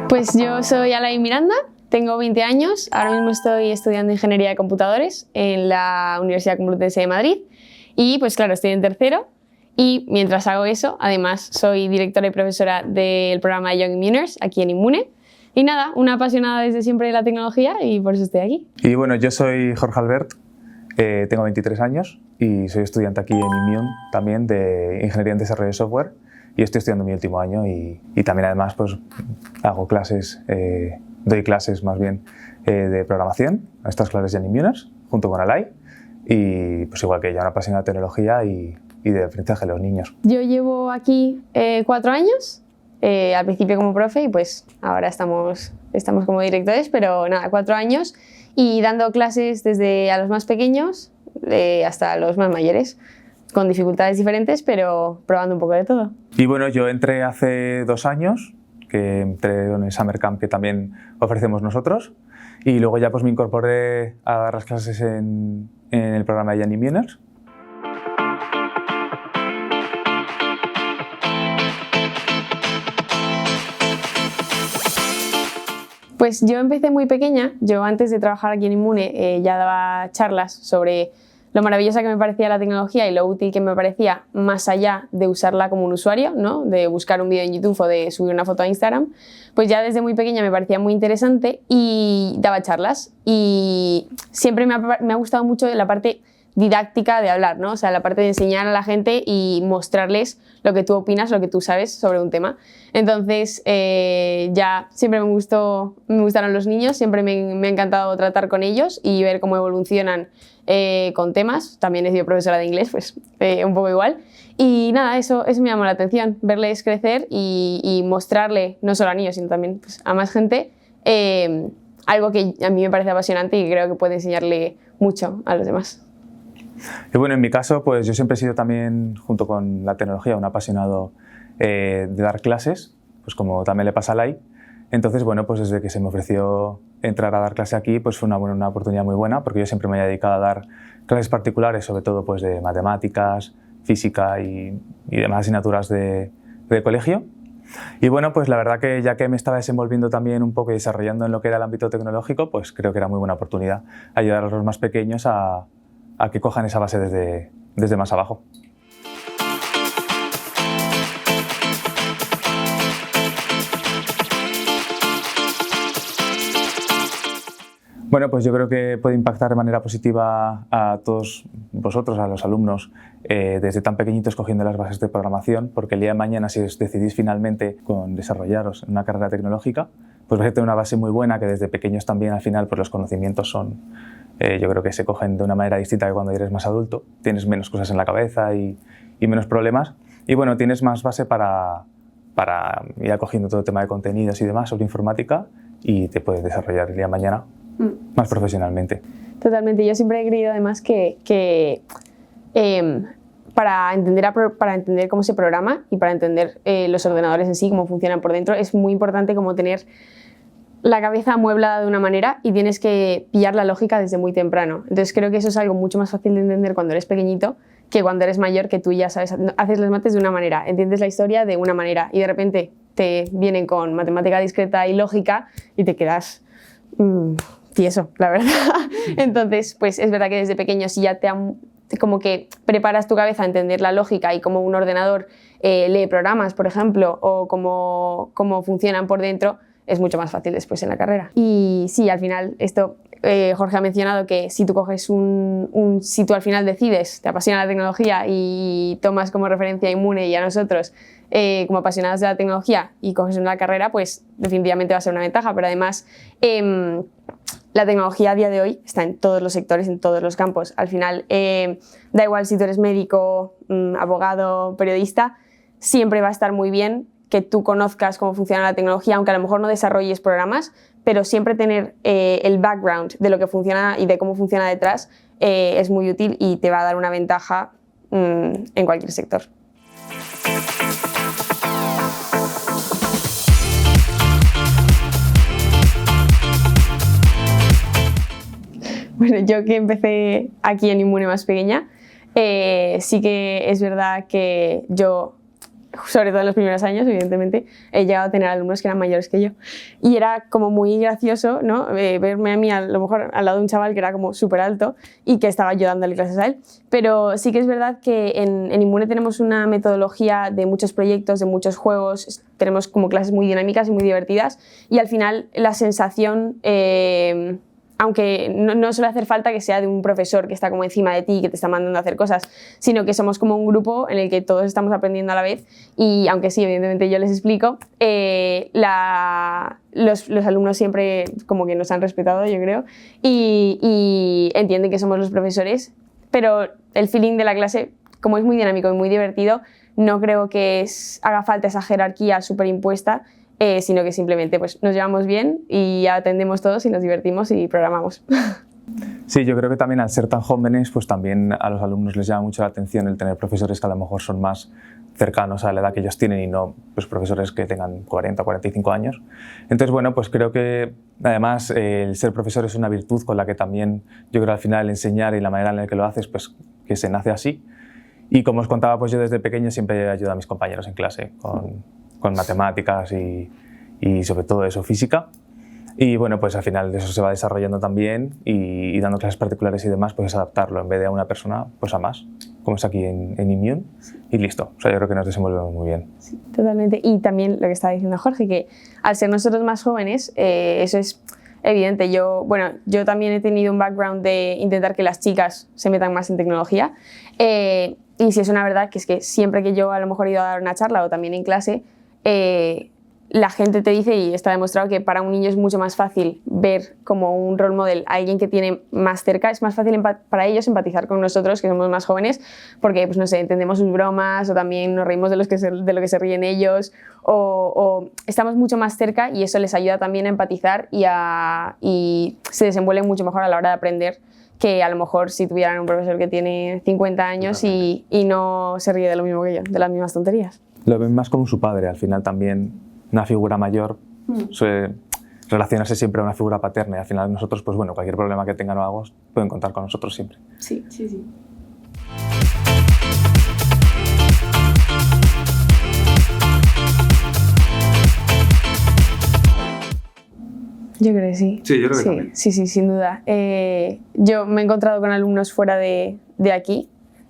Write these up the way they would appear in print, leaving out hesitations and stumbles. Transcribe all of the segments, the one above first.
Pues yo soy Alain Miranda, tengo 20 años, ahora mismo estoy estudiando Ingeniería de Computadores en la Universidad Complutense de Madrid y pues claro, estoy en tercero y mientras hago eso, además soy directora y profesora del programa Young Immuners aquí en Inmune y nada, una apasionada desde siempre de la tecnología y por eso estoy aquí. Y bueno, yo soy Jorge Albert, tengo 23 años y soy estudiante aquí en Immune también de Ingeniería en Desarrollo de Software y estoy estudiando mi último año y también además pues hago clases, doy clases más bien de programación a estas clases de Immuners junto con Alay y pues igual que ella, una apasionada de tecnología y de aprendizaje de los niños. Yo llevo aquí 4 años, al principio como profe y pues ahora estamos como directores, pero nada, 4 años y dando clases desde a los más pequeños hasta los más mayores, con dificultades diferentes, pero probando un poco de todo. Y bueno, yo entré hace 2 años, que entré en el Summer Camp que también ofrecemos nosotros, y luego ya pues me incorporé a dar las clases en el programa de Young Immuners. Pues yo empecé muy pequeña, yo antes de trabajar aquí en Inmune ya daba charlas sobre lo maravillosa que me parecía la tecnología y lo útil que me parecía más allá de usarla como un usuario, ¿no? De buscar un vídeo en YouTube o de subir una foto a Instagram, pues ya desde muy pequeña me parecía muy interesante y daba charlas y siempre me ha gustado mucho la parte didáctica de hablar, ¿no? O sea, la parte de enseñar a la gente y mostrarles lo que tú opinas, lo que tú sabes sobre un tema. Entonces, ya siempre me gustaron los niños, siempre me ha encantado tratar con ellos y ver cómo evolucionan con temas. También he sido profesora de inglés, pues un poco igual. Y nada, eso me llamó la atención, verles crecer y mostrarle, no solo a niños, sino también pues, a más gente, algo que a mí me parece apasionante y creo que puede enseñarle mucho a los demás. Y bueno, en mi caso, pues yo siempre he sido también, junto con la tecnología, un apasionado de dar clases, pues como también le pasa a Lai. Entonces, bueno, pues desde que se me ofreció entrar a dar clase aquí, pues fue una oportunidad muy buena, porque yo siempre me he dedicado a dar clases particulares, sobre todo pues de matemáticas, física y demás asignaturas de colegio. Y bueno, pues la verdad que ya que me estaba desenvolviendo también un poco y desarrollando en lo que era el ámbito tecnológico, pues creo que era muy buena oportunidad ayudar a los más pequeños a que cojan esa base desde más abajo. Bueno, pues yo creo que puede impactar de manera positiva a todos vosotros, a los alumnos, desde tan pequeñitos cogiendo las bases de programación, porque el día de mañana, si os decidís finalmente con desarrollaros en una carrera tecnológica, pues vais a tener una base muy buena que desde pequeños también al final pues los conocimientos son, yo creo que se cogen de una manera distinta que cuando eres más adulto, tienes menos cosas en la cabeza y menos problemas y bueno, tienes más base para ir cogiendo todo el tema de contenidos y demás sobre informática y te puedes desarrollar el día de mañana más profesionalmente. Totalmente, yo siempre he creído además que para entender cómo se programa y para entender los ordenadores en sí, cómo funcionan por dentro, es muy importante como tener la cabeza amueblada de una manera y tienes que pillar la lógica desde muy temprano. Entonces creo que eso es algo mucho más fácil de entender cuando eres pequeñito que cuando eres mayor, que tú ya sabes, haces las mates de una manera, entiendes la historia de una manera y de repente te vienen con matemática discreta y lógica y te quedas tieso, la verdad. Entonces, pues es verdad que desde pequeño si ya como que preparas tu cabeza a entender la lógica y cómo un ordenador lee programas, por ejemplo, o cómo funcionan por dentro, es mucho más fácil después en la carrera. Y sí, al final, esto Jorge ha mencionado que si tú coges si tú al final decides, te apasiona la tecnología y tomas como referencia a Inmune y a nosotros como apasionados de la tecnología y coges una carrera, pues definitivamente va a ser una ventaja, pero además la tecnología a día de hoy está en todos los sectores, en todos los campos. Al final, da igual si tú eres médico, abogado, periodista, siempre va a estar muy bien que tú conozcas cómo funciona la tecnología, aunque a lo mejor no desarrolles programas, pero siempre tener el background de lo que funciona y de cómo funciona detrás es muy útil y te va a dar una ventaja en cualquier sector. Bueno, yo que empecé aquí en Inmune más pequeña, sí que es verdad que yo sobre todo en los primeros años, evidentemente, he llegado a tener alumnos que eran mayores que yo. Y era como muy gracioso, ¿no? Verme a mí a lo mejor al lado de un chaval que era como súper alto y que estaba yo dándole clases a él. Pero sí que es verdad que en Inmune tenemos una metodología de muchos proyectos, de muchos juegos, tenemos como clases muy dinámicas y muy divertidas y al final la sensación... aunque no suele hacer falta que sea de un profesor que está como encima de ti y que te está mandando a hacer cosas, sino que somos como un grupo en el que todos estamos aprendiendo a la vez y aunque sí, evidentemente yo les explico, los alumnos siempre como que nos han respetado, yo creo, y entienden que somos los profesores, pero el feeling de la clase, como es muy dinámico y muy divertido, no creo que haga falta esa jerarquía súper impuesta, sino que simplemente pues, nos llevamos bien y atendemos todos y nos divertimos y programamos. Sí, yo creo que también al ser tan jóvenes, pues también a los alumnos les llama mucho la atención el tener profesores que a lo mejor son más cercanos a la edad que ellos tienen y no pues, profesores que tengan 40 o 45 años. Entonces, bueno, pues creo que además el ser profesor es una virtud con la que también yo creo al final enseñar y la manera en la que lo haces, pues que se nace así. Y como os contaba, pues yo desde pequeño siempre ayudo a mis compañeros en clase con matemáticas y sobre todo eso, física. Y bueno, pues al final eso se va desarrollando también y dando clases particulares y demás, pues es adaptarlo en vez de a una persona, pues a más, como es aquí en Immune, y listo. O sea, yo creo que nos desenvolvemos muy bien. Sí, totalmente. Y también lo que estaba diciendo Jorge, que al ser nosotros más jóvenes, eso es evidente. Yo también he tenido un background de intentar que las chicas se metan más en tecnología. Y sí es una verdad que es que siempre que yo a lo mejor he ido a dar una charla o también en clase, la gente te dice, y está demostrado, que para un niño es mucho más fácil ver como un role model a alguien que tiene más cerca, es más fácil para ellos empatizar con nosotros, que somos más jóvenes, porque pues, no sé, entendemos sus bromas o también nos reímos de lo que se ríen ellos o estamos mucho más cerca y eso les ayuda también a empatizar y se desenvuelven mucho mejor a la hora de aprender que a lo mejor si tuvieran un profesor que tiene 50 años y no se ríe de lo mismo que yo, de las mismas tonterías. Lo ven más como su padre, al final también una figura mayor suele relacionarse siempre a una figura paterna y al final nosotros, pues bueno, cualquier problema que tengan o algo, pueden contar con nosotros siempre. Sí, sí, sí. Yo creo que sí. Sí, yo creo que también. Sí, sin duda. Yo me he encontrado con alumnos fuera de aquí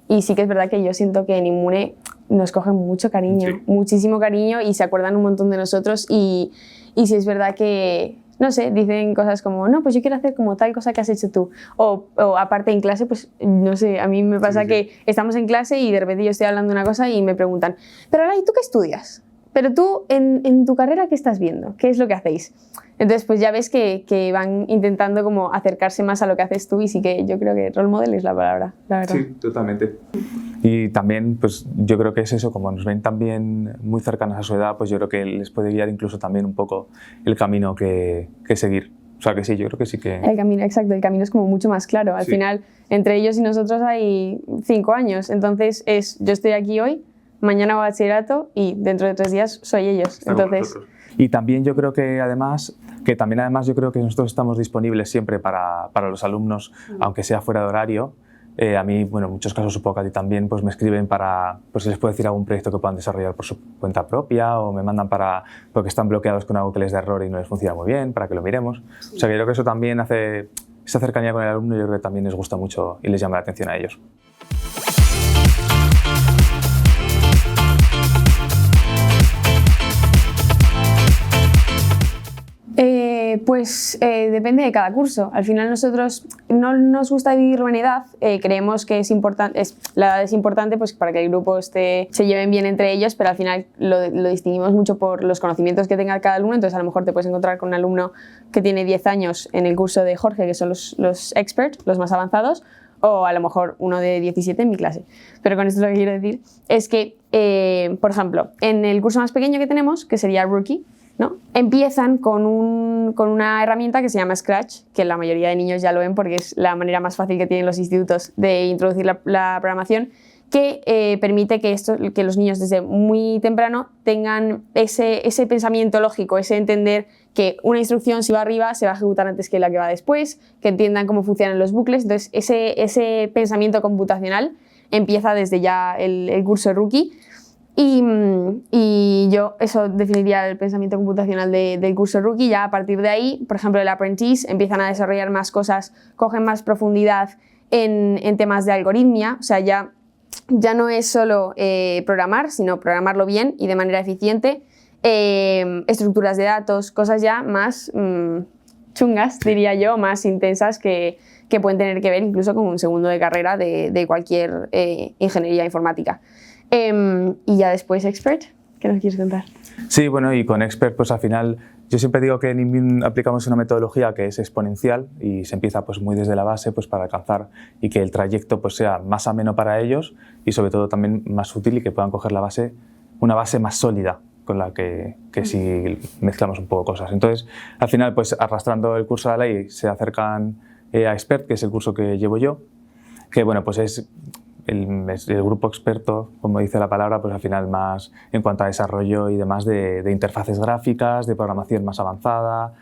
y sí que es verdad que yo siento que en Inmune nos cogen mucho cariño, sí, muchísimo cariño y se acuerdan un montón de nosotros y sí es verdad que, no sé, dicen cosas como, no, pues yo quiero hacer como tal cosa que has hecho tú. O aparte en clase, pues no sé, a mí me pasa que estamos en clase y de repente yo estoy hablando de una cosa y me preguntan, pero ahora, ¿y tú qué estudias? Pero tú, en tu carrera, ¿qué estás viendo? ¿Qué es lo que hacéis? Entonces, pues ya ves que van intentando como acercarse más a lo que haces tú y sí que yo creo que role model es la palabra, la verdad. Sí, totalmente. Y también, pues yo creo que es eso, como nos ven también muy cercanas a su edad, pues yo creo que les puede guiar incluso también un poco el camino que seguir. O sea que sí, yo creo que sí que... El camino, exacto, el camino es como mucho más claro. Al final, entre ellos y nosotros hay 5 años, entonces yo estoy aquí hoy, mañana hago bachillerato y dentro de 3 días soy ellos. Entonces... Y también yo creo que además yo creo que nosotros estamos disponibles siempre para los alumnos, aunque sea fuera de horario. A mí, bueno, en muchos casos supongo que a ti también, pues me escriben para, pues si les puedo decir algún proyecto que puedan desarrollar por su cuenta propia o me mandan porque están bloqueados con algo que les da error y no les funciona muy bien, para que lo miremos. O sea que yo creo que eso también hace, esa cercanía con el alumno, yo creo que también les gusta mucho y les llama la atención a ellos. Pues depende de cada curso. Al final nosotros no nos gusta dividirlo en edad. Creemos que la edad es importante pues, para que el grupo se lleven bien entre ellos, pero al final lo distinguimos mucho por los conocimientos que tenga cada alumno. Entonces a lo mejor te puedes encontrar con un alumno que tiene 10 años en el curso de Jorge, que son los experts, los más avanzados, o a lo mejor uno de 17 en mi clase. Pero con esto lo que quiero decir es que, por ejemplo, en el curso más pequeño que tenemos, que sería Rookie, ¿no? Empiezan con una herramienta que se llama Scratch, que la mayoría de niños ya lo ven porque es la manera más fácil que tienen los institutos de introducir la programación, que permite que los niños desde muy temprano tengan ese pensamiento lógico, ese entender que una instrucción si va arriba se va a ejecutar antes que la que va después, que entiendan cómo funcionan los bucles. Entonces ese pensamiento computacional empieza desde ya el curso de Rookie. Y yo eso definiría el pensamiento computacional del curso Rookie. Ya a partir de ahí, por ejemplo, el Apprentice empiezan a desarrollar más cosas, cogen más profundidad en temas de algoritmia, o sea, ya no es solo programar, sino programarlo bien y de manera eficiente, estructuras de datos, cosas ya más chungas, diría yo, más intensas que pueden tener que ver incluso con un segundo de carrera de cualquier ingeniería informática. Y ya después Expert, ¿qué nos quieres contar? Sí, bueno, y con Expert pues al final yo siempre digo que en Immune aplicamos una metodología que es exponencial y se empieza pues muy desde la base pues para alcanzar y que el trayecto pues sea más ameno para ellos y sobre todo también más útil y que puedan coger una base más sólida con la que si mezclamos un poco cosas. Entonces, al final, pues arrastrando el curso de la ley se acercan a Expert, que es el curso que llevo yo, que bueno, pues es el grupo experto, como dice la palabra, pues al final más en cuanto a desarrollo y demás de interfaces gráficas, de programación más avanzada,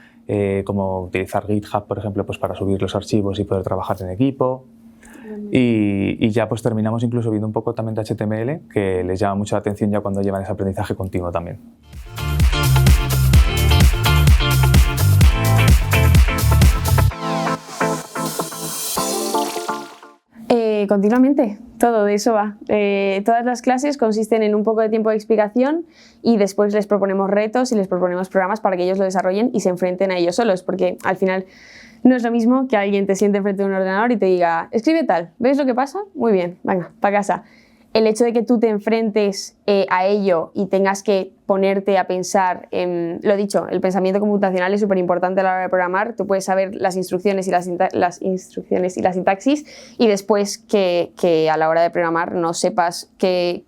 como utilizar GitHub, por ejemplo, pues para subir los archivos y poder trabajar en equipo. Y ya pues terminamos incluso viendo un poco también de HTML, que les llama mucho la atención ya cuando llevan ese aprendizaje continuo también. Continuamente, todo de eso va. Todas las clases consisten en un poco de tiempo de explicación y después les proponemos retos y les proponemos programas para que ellos lo desarrollen y se enfrenten a ellos solos, porque al final no es lo mismo que alguien te siente frente a un ordenador y te diga, escribe tal, ¿ves lo que pasa? Muy bien, venga, para casa. El hecho de que tú te enfrentes a ello y tengas que ponerte a pensar, lo dicho, el pensamiento computacional es súper importante a la hora de programar. Tú puedes saber las instrucciones y la sintaxis y después que a la hora de programar no sepas qué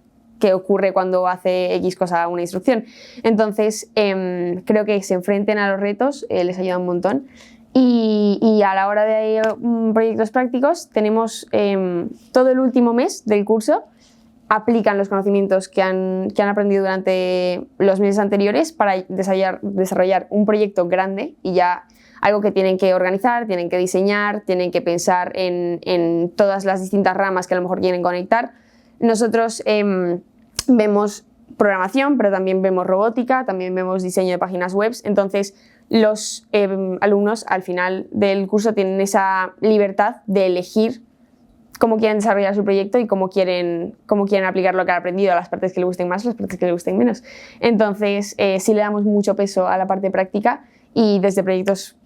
ocurre cuando hace X cosa a una instrucción. Entonces, creo que se enfrenten a los retos, les ayuda un montón. Y a la hora de proyectos prácticos tenemos todo el último mes del curso, aplican los conocimientos que han aprendido durante los meses anteriores para desarrollar un proyecto grande y ya algo que tienen que organizar, tienen que diseñar, tienen que pensar en todas las distintas ramas que a lo mejor quieren conectar. Nosotros vemos programación, pero también vemos robótica, también vemos diseño de páginas web. Entonces, los alumnos al final del curso tienen esa libertad de elegir cómo quieren desarrollar su proyecto y cómo quieren aplicar lo que han aprendido a las partes que les gusten más, a las partes que les gusten menos. Entonces, sí le damos mucho peso a la parte práctica y desde proyectos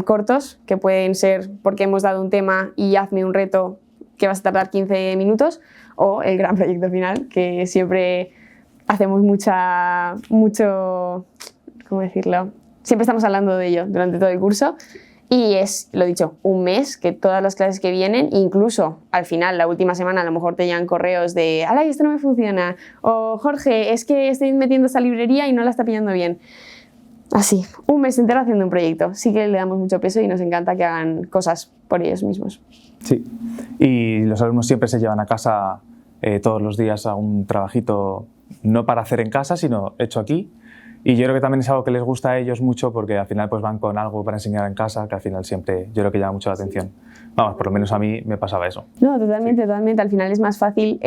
cortos, que pueden ser porque hemos dado un tema y hazme un reto que vas a tardar 15 minutos, o el gran proyecto final, que siempre hacemos mucho, ¿cómo decirlo? Siempre estamos hablando de ello durante todo el curso. Y es, lo dicho, un mes que todas las clases que vienen, incluso al final, la última semana, a lo mejor te llegan correos de ¡ay, esto no me funciona! O Jorge, es que estoy metiendo esta librería y no la está pillando bien. Así, un mes entero haciendo un proyecto. Sí que le damos mucho peso y nos encanta que hagan cosas por ellos mismos. Sí, y los alumnos siempre se llevan a casa todos los días a un trabajito, no para hacer en casa, sino hecho aquí. Y yo creo que también es algo que les gusta a ellos mucho porque al final pues van con algo para enseñar en casa que al final siempre yo creo que llama mucho la atención. Vamos, por lo menos a mí me pasaba eso. No, totalmente, totalmente. Al final es más fácil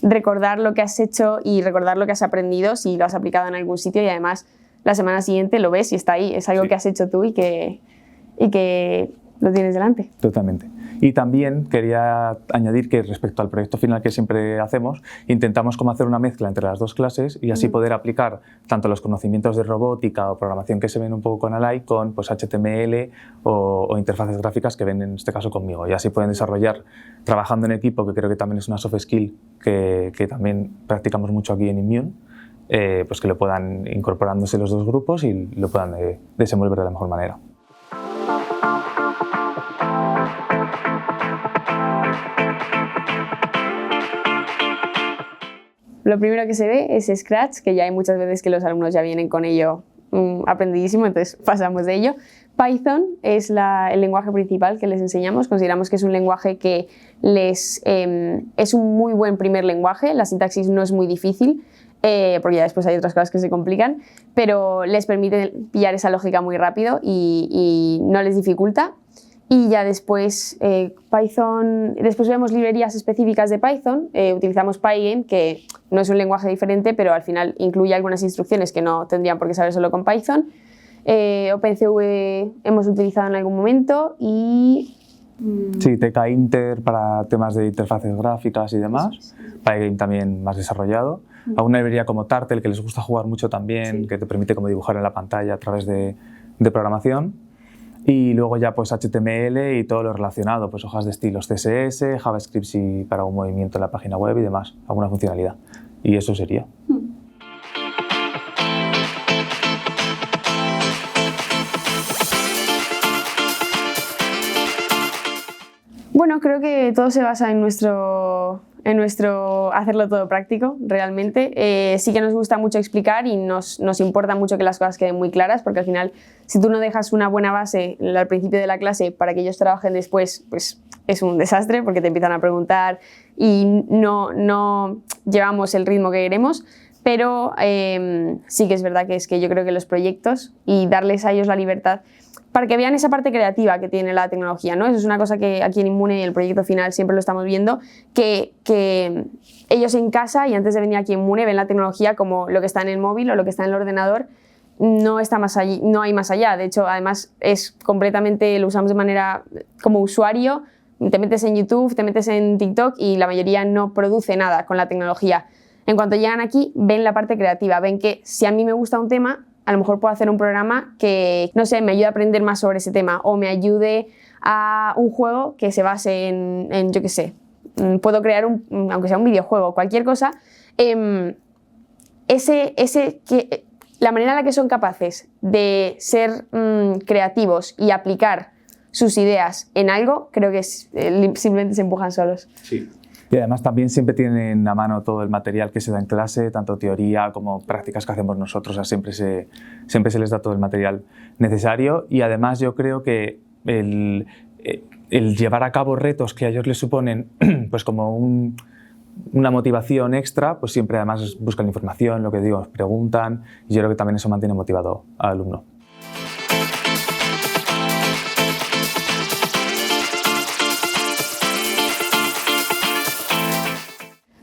recordar lo que has hecho y recordar lo que has aprendido si lo has aplicado en algún sitio y además la semana siguiente lo ves y está ahí. Es algo que has hecho tú y que lo tienes delante. Totalmente. Y también quería añadir que respecto al proyecto final que siempre hacemos, intentamos como hacer una mezcla entre las dos clases y así poder aplicar tanto los conocimientos de robótica o programación que se ven un poco con Alay con pues, HTML o interfaces gráficas que ven en este caso conmigo. Y así pueden desarrollar trabajando en equipo, que creo que también es una soft skill que también practicamos mucho aquí en Immune, pues que lo puedan incorporándose los dos grupos y lo puedan desenvolver de la mejor manera. Lo primero que se ve es Scratch, que ya hay muchas veces que los alumnos ya vienen con ello aprendidísimo, entonces pasamos de ello. Python es el lenguaje principal que les enseñamos. Consideramos que es un lenguaje que es un muy buen primer lenguaje. La sintaxis no es muy difícil, porque ya después hay otras cosas que se complican, pero les permite pillar esa lógica muy rápido y no les dificulta. Y ya después Python, después vemos librerías específicas de Python, utilizamos Pygame, que no es un lenguaje diferente, pero al final incluye algunas instrucciones que no tendrían por qué saber solo con Python. OpenCV hemos utilizado en algún momento y... Sí, TK Inter para temas de interfaces gráficas y demás. Pygame también más desarrollado. Alguna librería como Turtle, que les gusta jugar mucho también, que te permite como dibujar en la pantalla a través de programación. Y luego ya pues HTML y todo lo relacionado, pues hojas de estilos CSS, JavaScript y para un movimiento en la página web y demás, alguna funcionalidad. Y eso sería. Bueno, creo que todo se basa en nuestro hacerlo todo práctico, realmente. Sí que nos gusta mucho explicar y nos importa mucho que las cosas queden muy claras, porque al final, si tú no dejas una buena base al principio de la clase para que ellos trabajen después, pues es un desastre, porque te empiezan a preguntar y no llevamos el ritmo que queremos. Pero sí que es verdad que yo creo que los proyectos y darles a ellos la libertad para que vean esa parte creativa que tiene la tecnología, ¿no? Eso es una cosa que aquí en Inmune y el proyecto final siempre lo estamos viendo, que ellos en casa y antes de venir aquí a Inmune ven la tecnología como lo que está en el móvil o lo que está en el ordenador, no está más allí, no hay más allá. De hecho, además es completamente, lo usamos de manera como usuario, te metes en YouTube, te metes en TikTok y la mayoría no produce nada con la tecnología. En cuanto llegan aquí, ven la parte creativa, ven que si a mí me gusta un tema, a lo mejor puedo hacer un programa que, no sé, me ayude a aprender más sobre ese tema o me ayude a un juego que se base en yo qué sé, puedo crear aunque sea un videojuego, cualquier cosa. La manera en la que son capaces de ser creativos y aplicar sus ideas en algo, creo que simplemente se empujan solos. Sí. Y además también siempre tienen a mano todo el material que se da en clase, tanto teoría como prácticas que hacemos nosotros, o sea, siempre se les da todo el material necesario y además yo creo que el llevar a cabo retos que a ellos les suponen pues como una motivación extra, pues siempre además buscan información, lo que digo, preguntan y yo creo que también eso mantiene motivado al alumno.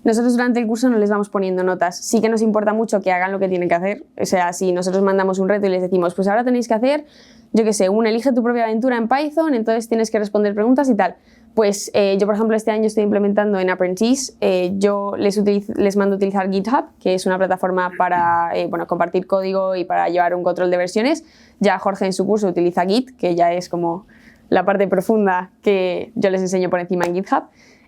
Nosotros durante el curso no les vamos poniendo notas. Sí que nos importa mucho que hagan lo que tienen que hacer. O sea, si nosotros mandamos un reto y les decimos, pues ahora tenéis que hacer, yo qué sé, elige tu propia aventura en Python, entonces tienes que responder preguntas y tal. Pues yo, por ejemplo, este año estoy implementando en Apprentice, yo les mando a utilizar GitHub, que es una plataforma para compartir código y para llevar un control de versiones. Ya Jorge en su curso utiliza Git, que ya es como la parte profunda que yo les enseño por encima en GitHub.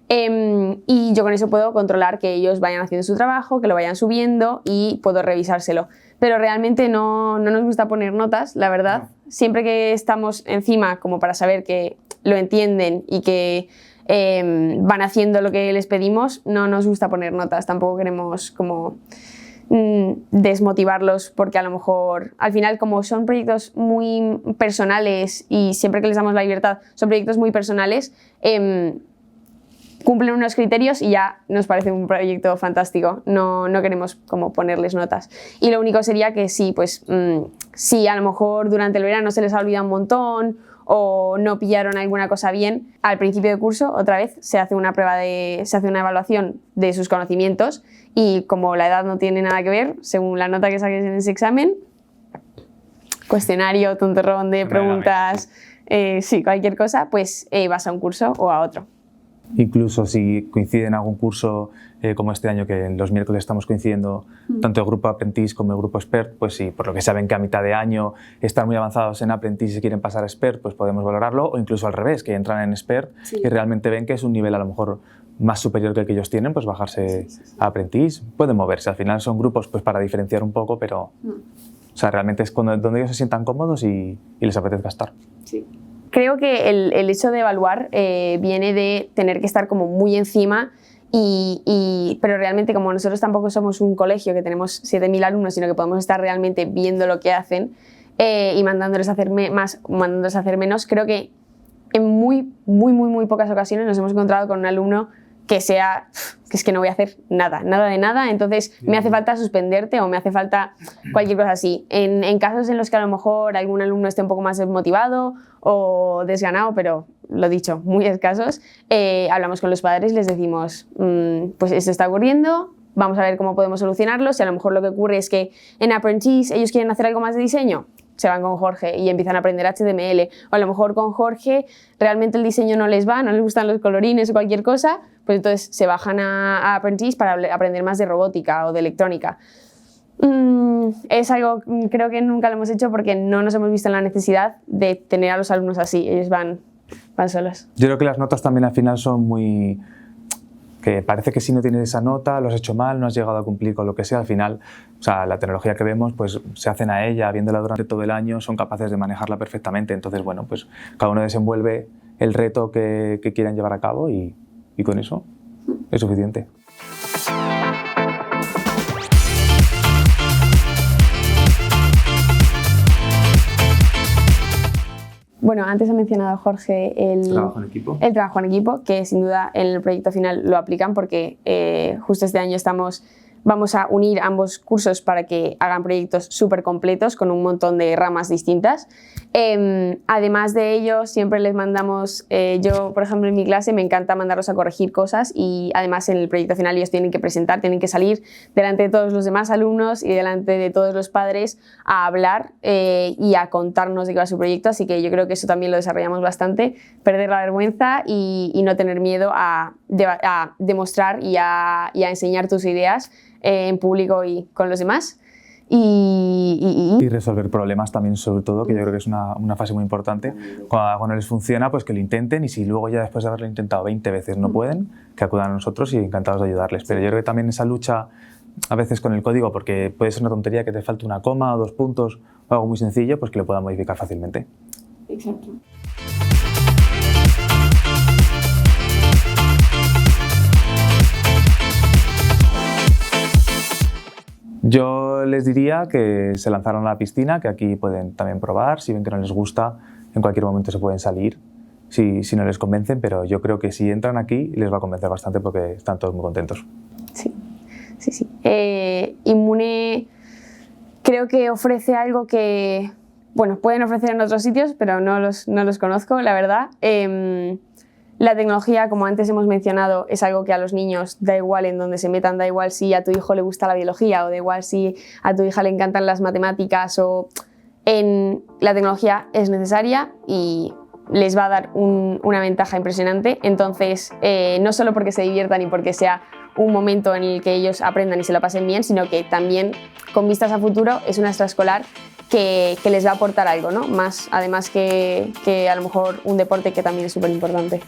Y yo con eso puedo controlar que ellos vayan haciendo su trabajo, que lo vayan subiendo y puedo revisárselo. Pero realmente no nos gusta poner notas, la verdad. No. Siempre que estamos encima como para saber que lo entienden y que van haciendo lo que les pedimos, no nos gusta poner notas. Tampoco queremos como desmotivarlos porque a lo mejor al final como son proyectos muy personales y siempre que les damos la libertad son proyectos muy personales, cumplen unos criterios y ya nos parece un proyecto fantástico. No queremos como ponerles notas. Y lo único sería que sí, pues si a lo mejor durante el verano se les ha olvidado un montón o no pillaron alguna cosa bien, al principio de curso otra vez se hace una evaluación de sus conocimientos y como la edad no tiene nada que ver, según la nota que saques en ese examen, cuestionario, tontorrón de preguntas, sí, cualquier cosa, pues vas a un curso o a otro. Incluso si coincide en algún curso como este año, que en los miércoles estamos coincidiendo tanto el grupo Apprentice como el grupo Expert, pues si por lo que saben que a mitad de año están muy avanzados en Apprentice y quieren pasar a Expert, pues podemos valorarlo, o incluso al revés, que entran en Expert y realmente ven que es un nivel a lo mejor más superior que el que ellos tienen, pues bajarse a Apprentice. Pueden moverse, al final son grupos pues para diferenciar un poco, pero o sea, realmente es donde ellos se sientan cómodos y les apetezca estar. Sí. Creo que el hecho de evaluar viene de tener que estar como muy encima, pero realmente como nosotros tampoco somos un colegio que tenemos 7.000 alumnos, sino que podemos estar realmente viendo lo que hacen y mandándoles a hacer más, mandándoles a hacer menos, creo que en muy pocas ocasiones nos hemos encontrado con un alumno que sea, que es que no voy a hacer nada de nada, entonces me hace falta suspenderte o me hace falta cualquier cosa así. En casos en los que a lo mejor algún alumno esté un poco más desmotivado o desganado, pero lo dicho, muy escasos, hablamos con los padres y les decimos, pues esto está ocurriendo, vamos a ver cómo podemos solucionarlo. Si a lo mejor lo que ocurre es que en Apprentice ellos quieren hacer algo más de diseño, se van con Jorge y empiezan a aprender HTML. O a lo mejor con Jorge realmente el diseño no les va, no les gustan los colorines o cualquier cosa, pues entonces se bajan a Apprentice para aprender más de robótica o de electrónica. Es algo, creo que nunca lo hemos hecho porque no nos hemos visto en la necesidad de tener a los alumnos así, ellos van solos. Yo creo que las notas también al final son muy... que parece que si no tienes esa nota, lo has hecho mal, no has llegado a cumplir con lo que sea, al final, o sea, la tecnología que vemos, pues se hacen a ella, viéndola durante todo el año, son capaces de manejarla perfectamente, entonces, bueno, pues cada uno desenvuelve el reto que quieran llevar a cabo y con eso es suficiente. Bueno, antes ha mencionado Jorge el trabajo en equipo, que sin duda en el proyecto final lo aplican porque justo este año vamos a unir ambos cursos para que hagan proyectos súper completos con un montón de ramas distintas. Además de ello, siempre les mandamos, yo por ejemplo en mi clase me encanta mandarlos a corregir cosas y además en el proyecto final ellos tienen que presentar, tienen que salir delante de todos los demás alumnos y delante de todos los padres a hablar y a contarnos de qué va su proyecto, así que yo creo que eso también lo desarrollamos bastante, perder la vergüenza y no tener miedo a demostrar y a enseñar tus ideas en público y con los demás. Y resolver problemas también, sobre todo, que yo creo que es una fase muy importante. Cuando algo no les funciona, pues que lo intenten y si luego ya después de haberlo intentado 20 veces no pueden, que acudan a nosotros y encantados de ayudarles. Pero yo creo que también esa lucha a veces con el código, porque puede ser una tontería que te falte una coma o 2 puntos o algo muy sencillo, pues que lo puedan modificar fácilmente. Exacto. Yo les diría que se lanzaran a la piscina, que aquí pueden también probar, si ven que no les gusta, en cualquier momento se pueden salir, si no les convencen, pero yo creo que si entran aquí les va a convencer bastante porque están todos muy contentos. Sí. Inmune creo que ofrece algo que, bueno, pueden ofrecer en otros sitios, pero no los conozco, la verdad. La tecnología, como antes hemos mencionado, es algo que a los niños da igual en donde se metan, da igual si a tu hijo le gusta la biología o da igual si a tu hija le encantan las matemáticas la tecnología es necesaria y les va a dar una ventaja impresionante. Entonces, no solo porque se diviertan y porque sea un momento en el que ellos aprendan y se lo pasen bien, sino que también, con vistas a futuro, es una extraescolar que les va a aportar algo, ¿no? Más, además que a lo mejor un deporte que también es súper importante.